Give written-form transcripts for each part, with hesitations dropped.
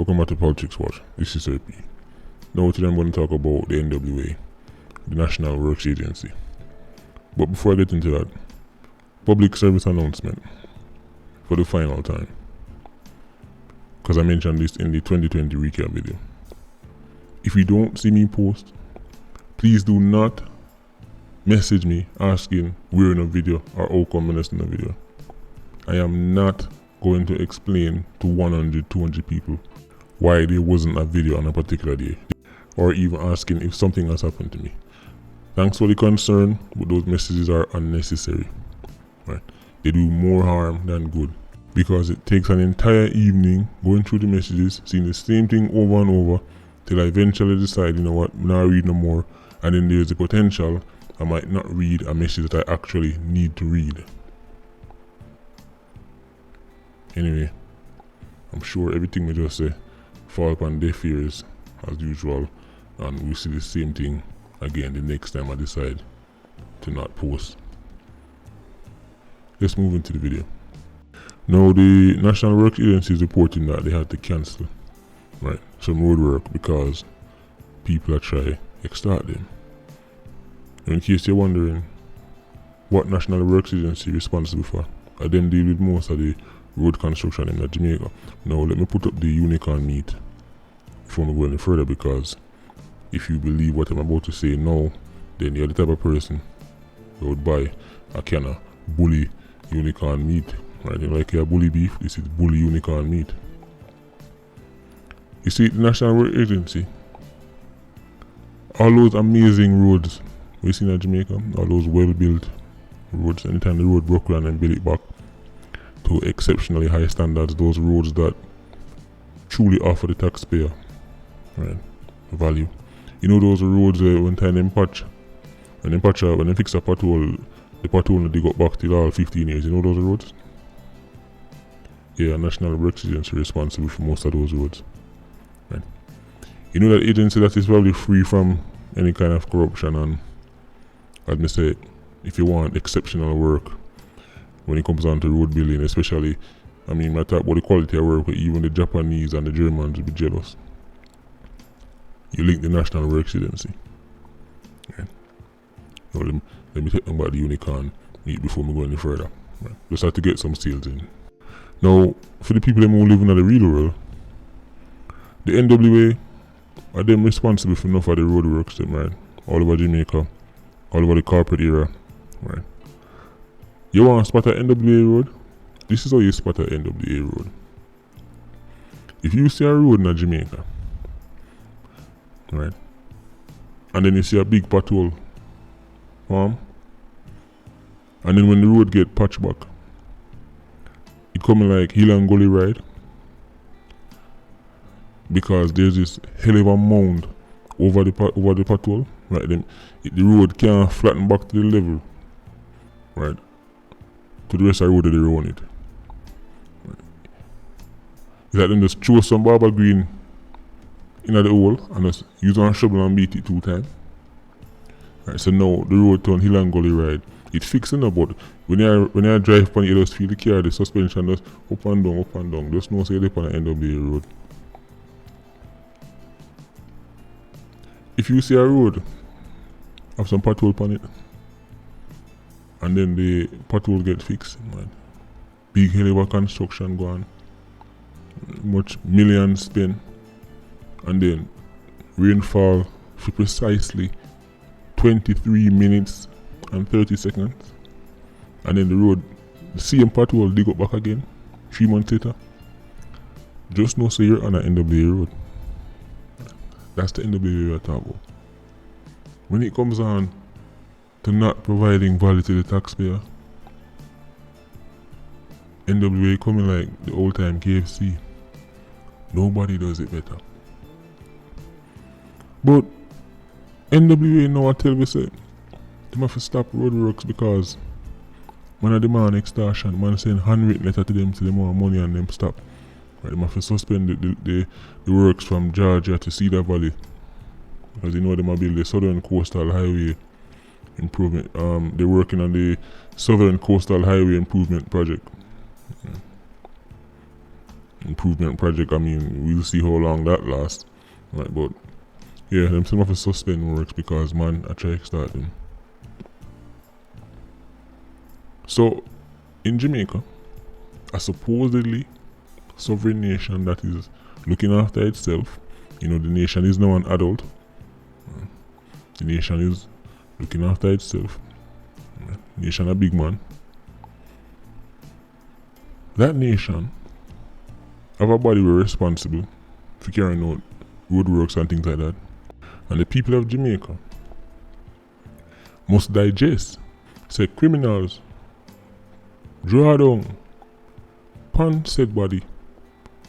Welcome back to Politics Watch. This is RP. Now today I'm going to talk about the NWA, the National Works Agency. But before I get into that, public service announcement for the final time, because I mentioned this in the 2020 recap video. If you don't see me post, please do not message me asking where in a video or how come in a video. I am not going to explain to 100, 200 people why there wasn't a video on a particular day, or even asking if something has happened to me. Thanks for the concern, but those messages are unnecessary. Right? They do more harm than good, because it takes an entire evening going through the messages, seeing the same thing over and over, till I eventually decide, you know what, I'm not reading no more, and then there's the potential I might not read a message that I actually need to read. Anyway, I'm sure everything we just say fall upon deaf ears as usual, and we'll see the same thing again the next time I decide to not post. Let's move into the video. Now, the National Works Agency is reporting that they had to cancel some road work because people are trying to extort them. In case you're wondering what National Works Agency is responsible for, I them deal with most of the road construction in Jamaica. Now let me put up the unicorn meat before we go any further, because if you believe what I'm about to say now, then you're the type of person who would buy a can of bully unicorn meat. Right? You like your bully beef, this is bully unicorn meat. You see, the National Road Agency, all those amazing roads we see in Jamaica, all those well-built roads, anytime the road broke down and build it back to exceptionally high standards, those roads that truly offer the taxpayer value. You know those roads when they fix a pothole, the pothole they got back till all 15 years. You know those roads? Yeah, National Works Agency is responsible for most of those roads. Right? You know that agency that is probably free from any kind of corruption, and as me say, if you want exceptional work when it comes down to road building, especially, I talk about the quality of work where even the Japanese and the Germans will be jealous. You link the National Works Agency. Right? Now let me take them about the unicorn meat before we go any further. Right? Just have to get some sales in. Now, for the people who live in the real world, the NWA are them responsible for enough of the road works, right? All over Jamaica, all over the corporate area, right? You want to spot an NWA road? This is how you spot an NWA road. If you see a road in Jamaica, right, and then you see a big pothole, and then when the road get patched back, it coming like hill and gully ride, because there's this hell of a mound over the pothole, right? The road can't flatten back to the level, right, to the rest of the road that they run it. Right. It's like them just throw some barber green in the hole and just use a shovel and beat it 2 times. Right, so now the road turn hill and gully ride. It's fixing up, but when you drive on it, you just feel the car, the suspension just up and down. Just know say you're on the end of the road. If you see a road have some pothole on it, and then the pothole get fixed, man, big hell of a construction going, much millions spent, and then rainfall for precisely 23 minutes and 30 seconds, and then the road, the same pothole dig up back again 3 months later. Just know say you're on an NWA road. That's the NWA we're talking about. When it comes on to not providing value to the taxpayer, NWA coming like the old time KFC. Nobody does it better. But NWA now I tell me say they have to stop road works because man I demand extortion, man send handwritten letter to them want money and them stop. Right, they have to suspend the works from Georgia to Cedar Valley, because you know they might build the Southern Coastal Highway improvement. They're working on the Southern Coastal Highway Improvement Project. improvement project. I mean, we'll see how long that lasts. Right, but yeah, them some of the suspend works because man, I try to start them. So in Jamaica, a supposedly sovereign nation that is looking after itself. You know, the nation is now an adult. The nation is looking after itself. The nation a big man. That nation have a body were responsible for carrying out roadworks and things like that. And the people of Jamaica must digest, say criminals, draw down, pan said body,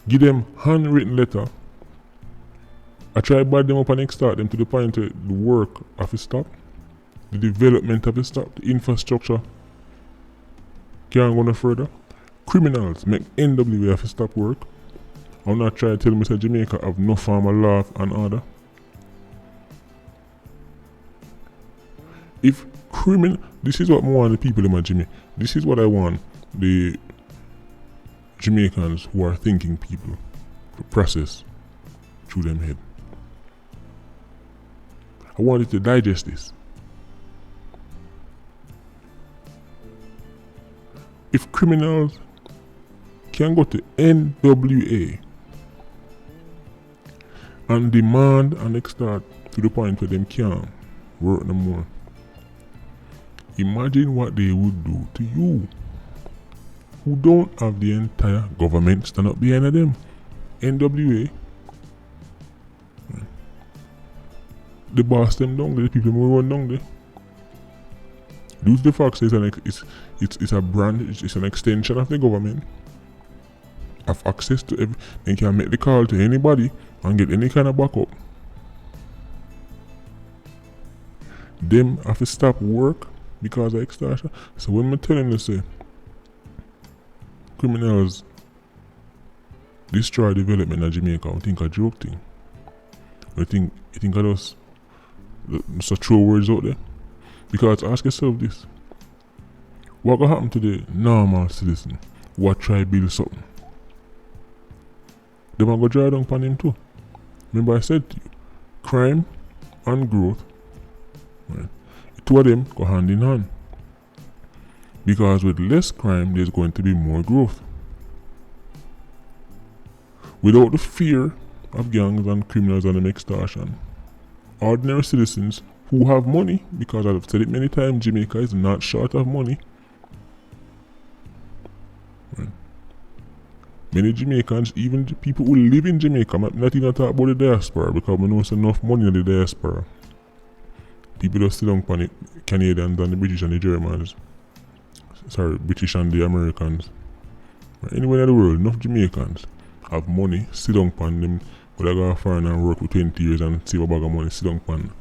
give them handwritten letter. I try to bad them up and extort them to the point where the work have to stop, the development have to stop, the infrastructure can't go no further. Criminals make NWA have to stop work. I'm not trying to tell me that Jamaica have no form of law and order. If this is what I want the people in my Jamaica. This is what I want the Jamaicans who are thinking people to process through them head. I want it to digest this. If criminals can go to NWA and demand and extort to the point where them can't work no more, imagine what they would do to you who don't have the entire government stand up behind them. NWA, the boss them down there, the people who run down there. Due to the fact that it's a brand, it's an extension of the government, have access to they can make the call to anybody and get any kind of backup. Them have to stop work because of extortion. So when I tell them to say criminals destroy development in Jamaica, I think a joke thing. I think of those such true words out there. Because ask yourself this. What will happen to the normal citizen who try to build something? They might go dry down upon him too. Remember I said to you, crime and growth, right? The two of them go hand in hand. Because with less crime, there's going to be more growth. Without the fear of gangs and criminals and extortion, ordinary citizens who have money, because I've said it many times, Jamaica is not short of money. Right. Many Jamaicans, even the people who live in Jamaica, not even talk about the diaspora, because we know there's enough money in the diaspora. People just sit down on the Canadians and the British and the Germans. Sorry, British and the Americans. Right. Anywhere in the world, enough Jamaicans have money, sit down on them, but they go foreign and work for 20 years and save a bag of money, sit down on.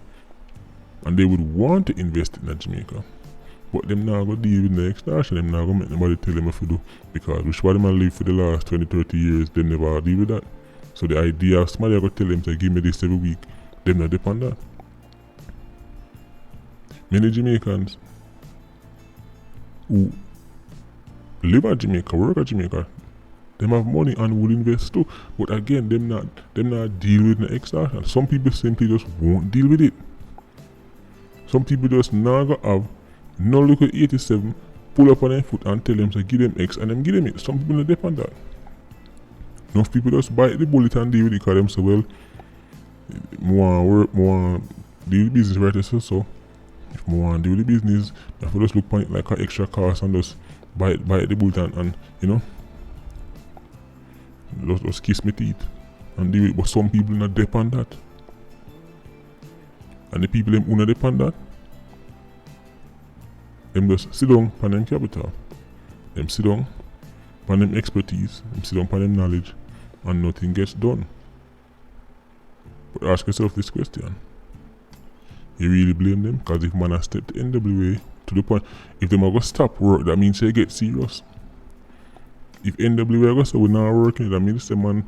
And they would want to invest in Jamaica. But them now go deal with the extortion, them now go make nobody tell them what to do. Because which one them live for the last 20-30 years, them never deal with that. So the idea of somebody go tell them to give me this every week, them not depend on that. Many Jamaicans who live at Jamaica, work at Jamaica, them have money and will invest too. But again, them not deal with the extortion. Some people simply just won't deal with it. Some people just now go have no look at 87, pull up on their foot and tell them to give them X and them give them it. Some people don't depend on that. Enough people just bite the bullet and deal with it because them say, well, more work, more deal with business right so. If more deal with the business, if we just look on it like an extra cost and just bite the bullet and you know, just kiss my teeth and deal with it. But some people not depend on that. And the people them who not depend on that, them just sit down on them capital. Them sit down on them expertise, them sit down on them knowledge, and nothing gets done. But ask yourself this question. You really blame them? Because if man has stepped the NWA to the point, if them are going to stop work, that means they get serious. If NWA go say we're not working, that means man,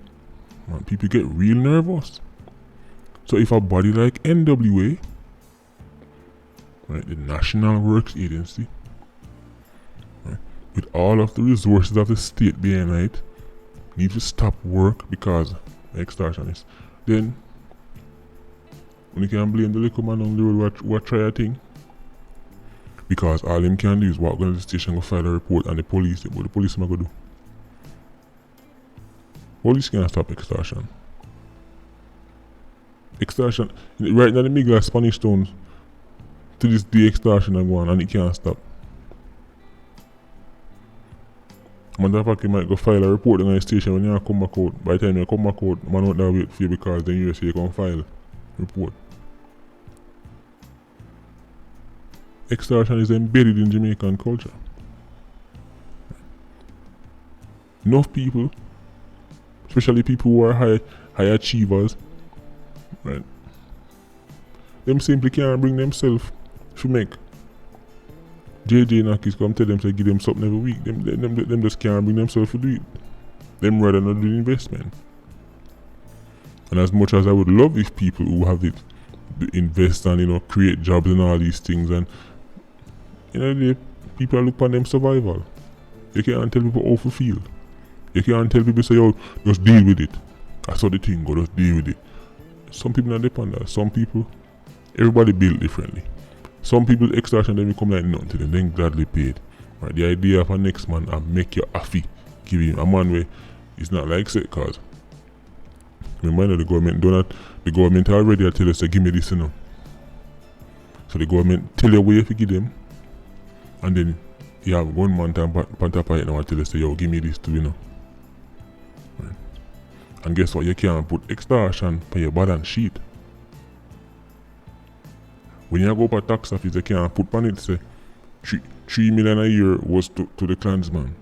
people get real nervous. So if a body like NWA, right, the National Works Agency, right, with all of the resources of the state behind it, need to stop work because extortionist. Then when you can blame the little man on the road what try a thing. Because all him can do is walk down to the station, go file a report, and the police, what the police are going to do? Police can't stop extortion. Extortion, right now the middle of Spanish Town, to this day extortion are going on and it can't stop. Matter of fact, you might go file a report on the station when you come back out. By the time you come back out, man out there wait for you because then you say you can file report. Extortion is embedded in Jamaican culture. Enough people, especially people who are high achievers, right? Them simply can't bring themselves to make. JJ Nakis come tell them to give them something every week. Them just can't bring themselves to do it. Them rather not do the investment. And as much as I would love if people who have it invest and create jobs and all these things, and people look upon them survival. You can't tell people how to feel. You can't tell people say, yo, just deal with it. That's how the thing go, just deal with it. Some people not depend on that. Some people, everybody build differently. Some people extortion them come like nothing to them, then gladly paid. Right? The idea of a next man and make you happy, give him a man where it's not like set cause. Remember the government already tell us to give me this, So the government tell you where you give them, and then you have one man to pantapay now and tell us, yo, give me this too, Right. And guess what? You can't put extortion on your balance sheet. When you go up a tax office, you can't put on it say 3 million a year was to the clansman.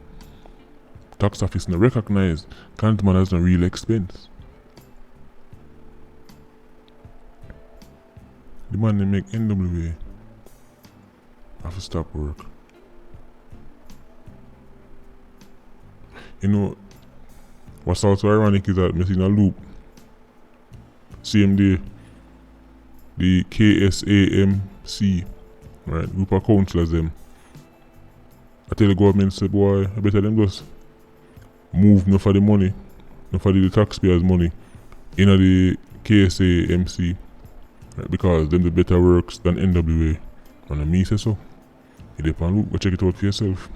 Tax office no recognize clansman as a real expense. The man they make NWA have to stop work. What's also ironic is that missing a loop. Same day, the KSAMC, right, group of councillors them. I tell the government say, boy, I better them just move no for the money, no for the taxpayers' money, in the KSAMC, right, because them the better works than NWA. And me say so. You depend look, go check it out for yourself.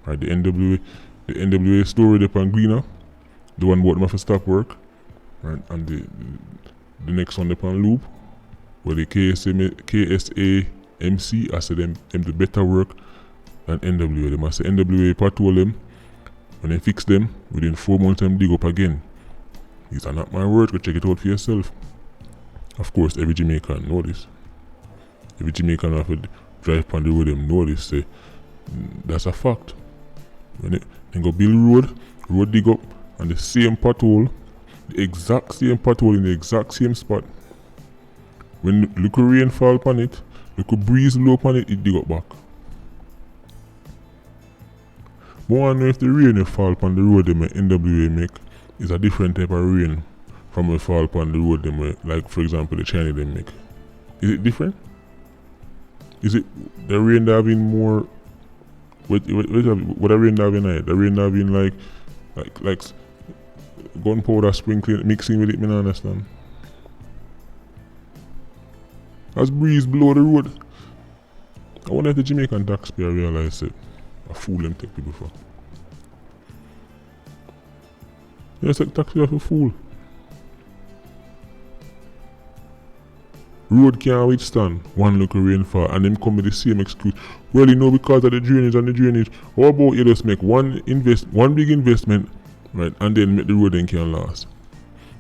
Right, the NWA story depend Gleaner, the one bought them for stop work, right, and the next one depend Loop, where the KSAMC I say them the better work than NWA. They must say NWA patrol them, when they fix them, within 4 months them dig up again. These are not my words, go check it out for yourself. Of course, every Jamaican know this. Every Jamaican have to drive on the road, them know this. Say, that's a fact. When they go build road dig up, and the same pothole, the exact same pothole in the exact same spot. When little rain fall upon it, little breeze blow upon it, it dig up back. But I wonder if the rain that fall upon the road them NWA make is a different type of rain from what fall upon the road them like for example the Chinese them make. Is it different? Is it the rain that have been more what the rain that have been like? The rain that have been like gunpowder sprinkling mixing with it, me not understand. As breeze blow the road. I wonder if the Jamaican taxpayer realize it. A fool them take people for. Yes, like taxpayer for fool. Road can't withstand one little rainfall and them come with the same excuse. Well, because of the drainage and the drainage. How about you just make one big investment, right, and then make the road then can last.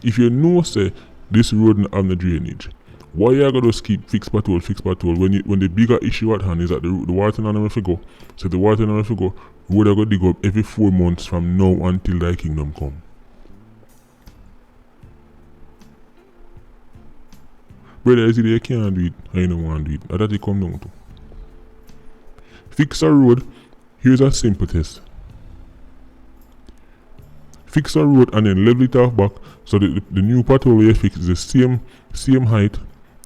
If you know say this road not have the drainage, why you gotta just keep fix patrol when the bigger issue at hand is that the water not enough to go. So the water not enough to go, road are gonna dig up every 4 months from now until thy kingdom come. Brother, is it you can't do it and you don't want to do it? That's what it come down to. Fix a road, here's a simple test. Fix a road and then level it off back so the new pathway you fix is the same height,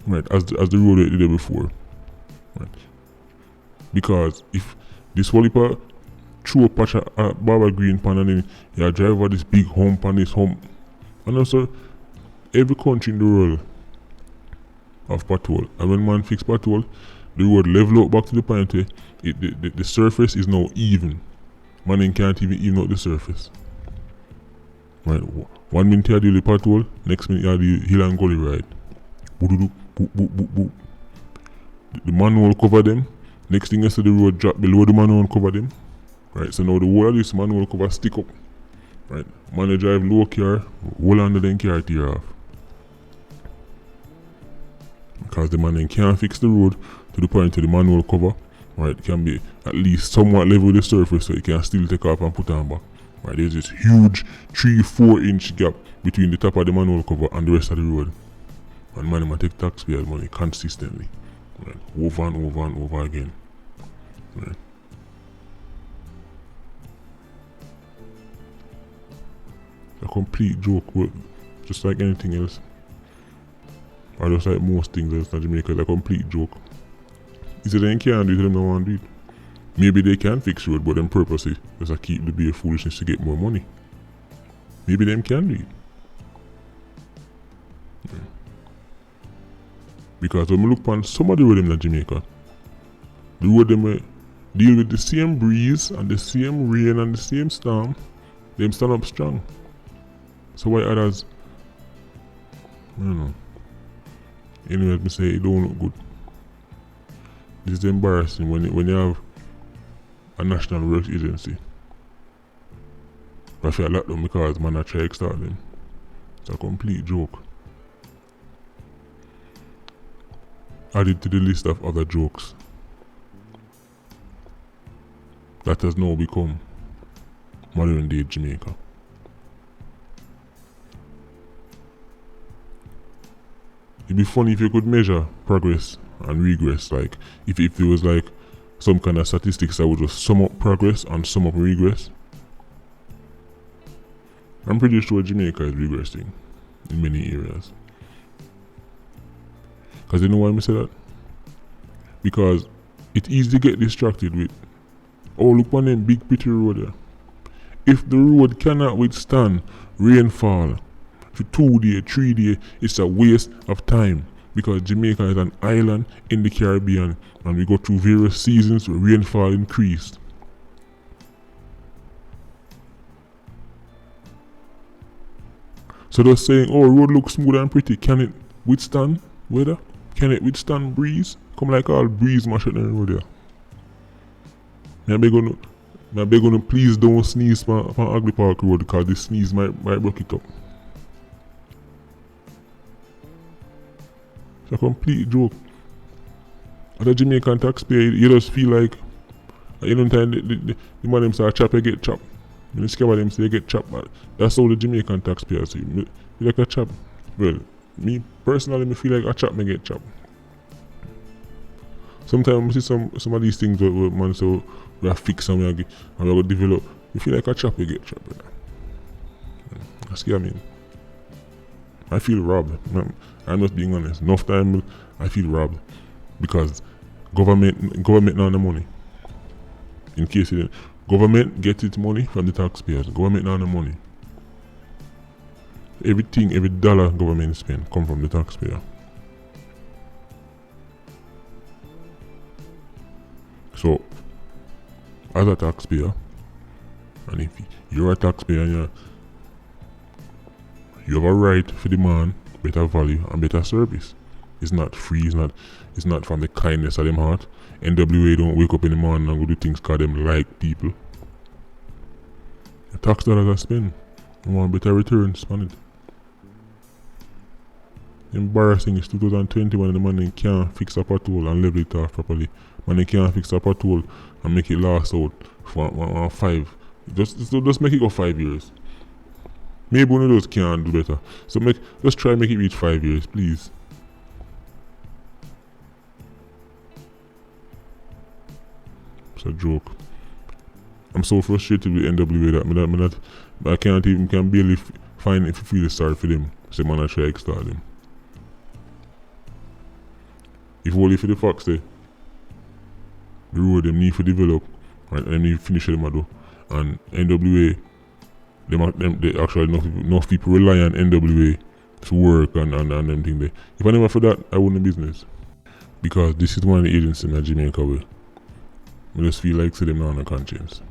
right, as the road you did before. Right. Because if this whole throw a patch of Barbara Green pan and then you drive over this big hump and this hump. And also, every country in the world have pothole. And when man fix pothole, the road level out back to the point where the surface is now even. Man can't even out the surface. Right. 1 minute you do the pothole, next minute you do the hill and gully ride. Boop, boop, boop, boop, boop. The manual cover them. Next thing you see the road drop below the manual cover them. Right, so now the whole of this manual cover stick up. Right, man you drive low car, whole under them car tear off. Because the man can't fix the road to the point where the manual cover, right, can be at least somewhat level with the surface so it can still take off and put on back. Right, there's this huge 3-4 inch gap between the top of the manual cover and the rest of the road. And man might take taxpayers' money consistently. Right, over and over and over again. Right. A complete joke, but just like anything else, or just like most things else in Jamaica, it's a complete joke. He said they can't do it, they don't want to do it. Maybe they can fix road, but them purposely just to keep the bare foolishness to get more money. Maybe them can do it. Yeah. Because when we look on some of the road in Jamaica, the road them deal with the same breeze and the same rain and the same storm, them stand up strong. So why others, I don't know. Anyway, let me say it don't look good. This is embarrassing when you have a national works agency. I feel like them because man I try to start them. It's a complete joke. Added to the list of other jokes that has now become modern day Jamaica. It'd be funny if you could measure progress and regress, like if there was like some kind of statistics that would just sum up progress and sum up regress. I'm pretty sure Jamaica is regressing in many areas. Because you know why I say that? Because it's easy to get distracted with, oh look on them big pretty road there. If the road cannot withstand rainfall for 2 days, 3 days, it's a waste of time. Because Jamaica is an island in the Caribbean and we go through various seasons where rainfall increased. So they're saying, oh, road looks smooth and pretty. Can it withstand weather? Can it withstand breeze? Come like all breeze mash out the road there. I beg you please don't sneeze on Ugly Park Road because the sneeze might break it up. It's a complete joke. As a Jamaican taxpayer, you just feel like at any time the man them say chop, you get chopped. When you scare them say you get chopped, but that's how the Jamaican taxpayers say. You like a chop. Well, me personally, me feel like a chop, me get chopped. Sometimes I see some of these things where man say we are fix and we are going to develop. You feel like a chop, you get chopped. That's what I mean. I feel robbed. I'm just being honest. Enough time I feel robbed because government not the money. In case you didn't, government gets its money from the taxpayers. Government not the money. Everything, every dollar government spend come from the taxpayer. So, as a taxpayer, and if you're a taxpayer and you have a right to demand better value and better service. It's not free, it's not from the kindness of them heart. NWA don't wake up in the morning and go do things because them like people. The tax dollars I spend, I want better returns on it. Embarrassing is 2021 and the man can't fix a pothole and level it off properly. Man can't fix a pothole and make it last out for 5. Just make it go 5 years. Maybe one of those can do better. So let's try make it reach 5 years, please. It's a joke. I'm so frustrated with NWA that I can barely find if you feel sorry for them. So man I try to start them. If only for the facts the road them need to develop right? And then you finish them do. And NWA, they actually enough people rely on NWA to work and them thing there. If I never for that, I wouldn't business. Because this is one of the agencies in Jamaica way. I just feel like say them now on a conscience.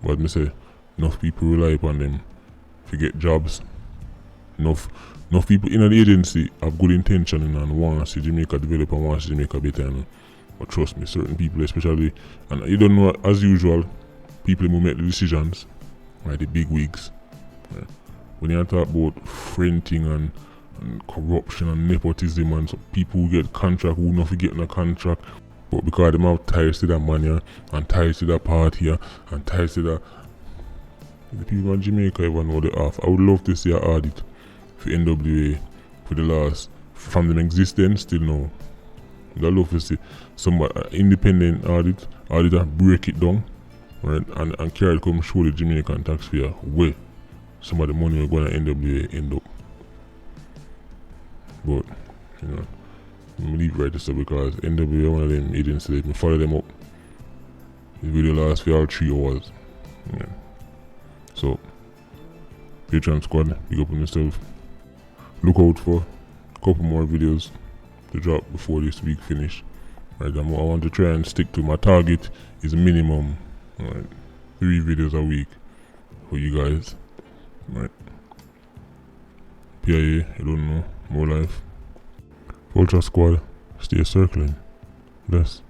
But me say, enough people rely upon them to get jobs. Enough people in the agency have good intention and want to see Jamaica develop and want to see Jamaica better. But trust me, certain people especially, and you don't know, as usual, people who make the decisions, right, the big wigs. Right? When you talk about fronting and corruption and nepotism and so people who get contract who not getting a contract, but because they have ties to that money and ties to that party and ties to that, the people in Jamaica ever know they off. I would love to see an audit for NWA for the last, from them existence till now. I'd love to see some independent auditor break it down, right, and carry it come show the Jamaican taxpayer where some of the money will go to NWA end up. But, you know, I'm leave right this up because NWA one of them agencies, I follow them up. The video lasts for all 3 hours. Yeah. So, Patreon squad, big up on yourself. Look out for a couple more videos to drop before this week finish. Right, I want to try and stick to my target is minimum 3 videos a week for you guys. Right. PIA, I don't know, more life. Ultra squad, stay circling. Bless.